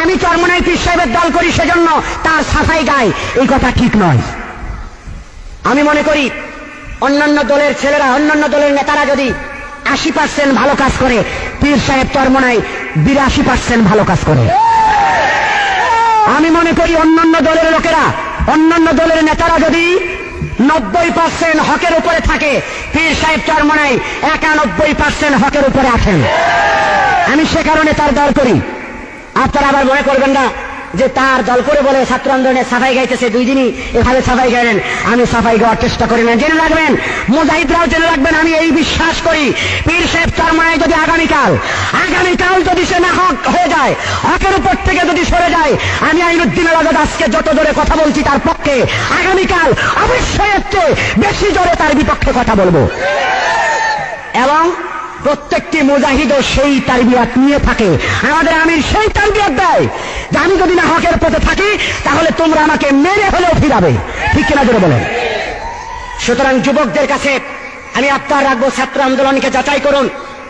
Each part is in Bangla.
আমি চরমনাই পীর সাহেবের দল করি সেজন্য তার সাফাই গায়, এই কথা ঠিক নয়। আমি মনে করি অন্যান্য দলের ছেলেরা, অন্যান্য দলের নেতারা যদি 80% ভালো কাজ করে, পীর সাহেব চরমনাই 82% ভালো কাজ করে। আমি মনে করি অন্যান্য দলের লোকেরা, অন্যান্য দলের নেতারা যদি 90% হকের উপরে থাকে, পীর সাহেব চরমনাই 91% হকের উপরে আছেন। আমি সে কারণে তার দল করি। আপনারা আবার মনে করবেন না যে তার দল করে বলে ছাত্র আন্দোলনে সাফাই গাইতেছে, 2 দিনই এভাবে সাফাই গাইলেন। আমি সাফাই গাওয়ার চেষ্টা করি না। জেনে রাখবেন, মুজাহিদরাও জেনে রাখবেন, আমি এই বিশ্বাস করি পীর সাহেব চরমনাই যদি আগামীকাল যদি সে না হক হয়ে যায়, হকের উপর থেকে যদি সরে যায়, আমি আইনুদ্দিন আজাদ আজকে যত জোরে কথা বলছি তার পক্ষে, আগামীকাল অবশ্যই এর চেয়ে বেশি জোরে তার বিপক্ষে কথা বলবো। এবং প্রত্যেকটি মুজাহিদও সেই তারবিয়াত নিয়ে থাকে। আমাদের আমির সেই তারবিয়াত দেয় যে আমি যদি না হকের পথে থাকি তাহলে তোমরা আমাকে মেরে হলেও ফিরাবে। ঠিক কিনা জোরে বলেন। সুতরাং যুবকদের কাছে আমি আবদার রাখবো, ছাত্র আন্দোলনকে যাচাই করুন।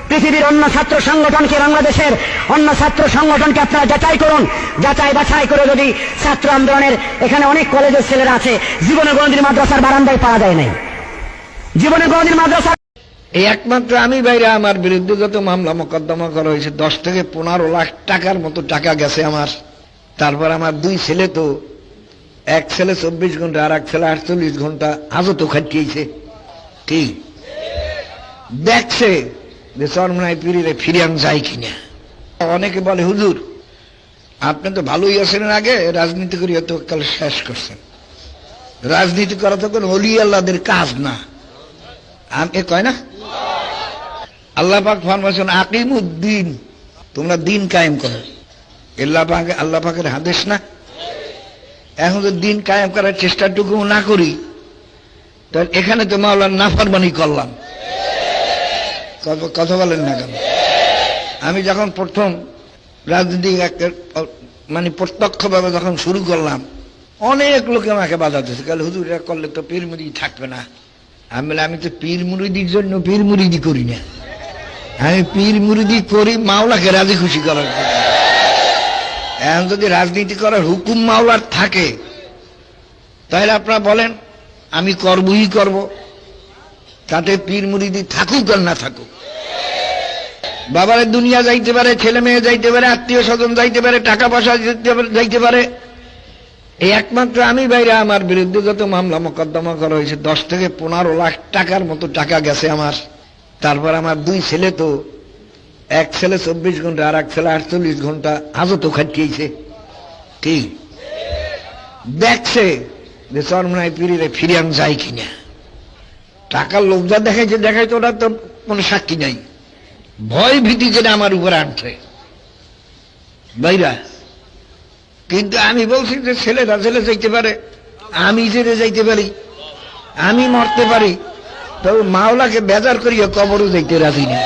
পৃথিবীর অন্য ছাত্র সংগঠনকে, বাংলাদেশের অন্য ছাত্র সংগঠনকে আপনারা যাচাই করুন। যাচাই বাছাই করে যদি ছাত্র আন্দোলনের, এখানে অনেক কলেজের ছেলেরা আছে, জীবনে কোনদিন মাদ্রাসার বারান্দায় পাওয়া যায় নাই, জীবনে কোনদিন মাদ্রাসা। এই একমাত্র আমি বাইরে আমার বিরুদ্ধে যত মামলা মোকদ্দমা করা হয়েছে 10 থেকে 15 লাখ টাকার মতো টাকা গেছে আমার। তারপর আমার 2 ছেলে, তো এক ছেলে 24 ঘন্টা আর এক ছেলে 48 ঘন্টা হাজতও খাটিয়েছে। কি দেখছে যে চরমনাই পীরে ফিরিয়ান যায় কিনা। অনেকে বলে, হুজুর আপনি তো ভালোই আছেন, আগে রাজনীতি করিয়া তো কাল শেষ করছেন। রাজনীতি করা তো কোন ওলি আল্লাহদের কাজ না। আমি কয় না, আল্লাহ পাক ফরমাইছেন আকিমুদ্দিন, তোমরা দিন কায়েম করো। আল্লাহ পাকের আদেশ না। এখন যদি দিন কায়েম করার চেষ্টাটুকু না করি, তাহলে এখানে তো মাওলার নাফরমানি করলাম। কথা বলেন না কেন? আমি যখন প্রথম রাজনীতি মানে প্রত্যক্ষভাবে যখন শুরু করলাম, অনেক লোকে আমাকে বাধা দিয়েছে, কাল হুজুর এটা করলে তো পীর মুরিদ থাকবে না। আমি বলে, আমি তো পীর মুরিদির জন্য পীর মুরিদি করি না, আমি পীর মুরিদি করি মাওলাকে রাজি খুশি করার জন্য। এখন যদি রাজনীতি করার হুকুম মাওলার থাকে, তাহলে আপনারা বলেন আমি করবই করব, তাতে পীর মুরিদি থাকুক আর না থাকুক। বাবারে দুনিয়া যাইতে পারে, ছেলে মেয়ে যাইতে পারে, আত্মীয় স্বজন যাইতে পারে, টাকা পয়সা যাইতে পারে। এই একমাত্র আমি বাইরে আমার বিরুদ্ধে যত মামলা মোকদ্দমা করা হয়েছে 10 থেকে 15 লাখ টাকার মতো টাকা গেছে আমার। তারপর আমার 2 ছেলে, তো এক ছেলে 24 ঘন্টা আর এক ছেলে 48 ঘন্টা হাজতও খাটিয়েছে। কি দেখছে যে চরমনাই পীরে ফিরিয়ান যায় কিনা। টাকার লোক যা দেখাইছে ওটা তো কোনো সাক্ষী নাই। ভয় ভীতি যেটা আমার উপরে আনছে বাইরা। কিন্তু আমি বলছি যে ছেলেরা ছেলে যাইতে পারে, আমি ছেলে যাইতে পারি, আমি মরতে পারি, তবে মাওলাকে বেজার করিয়া কবরও যাইতে রাজি না।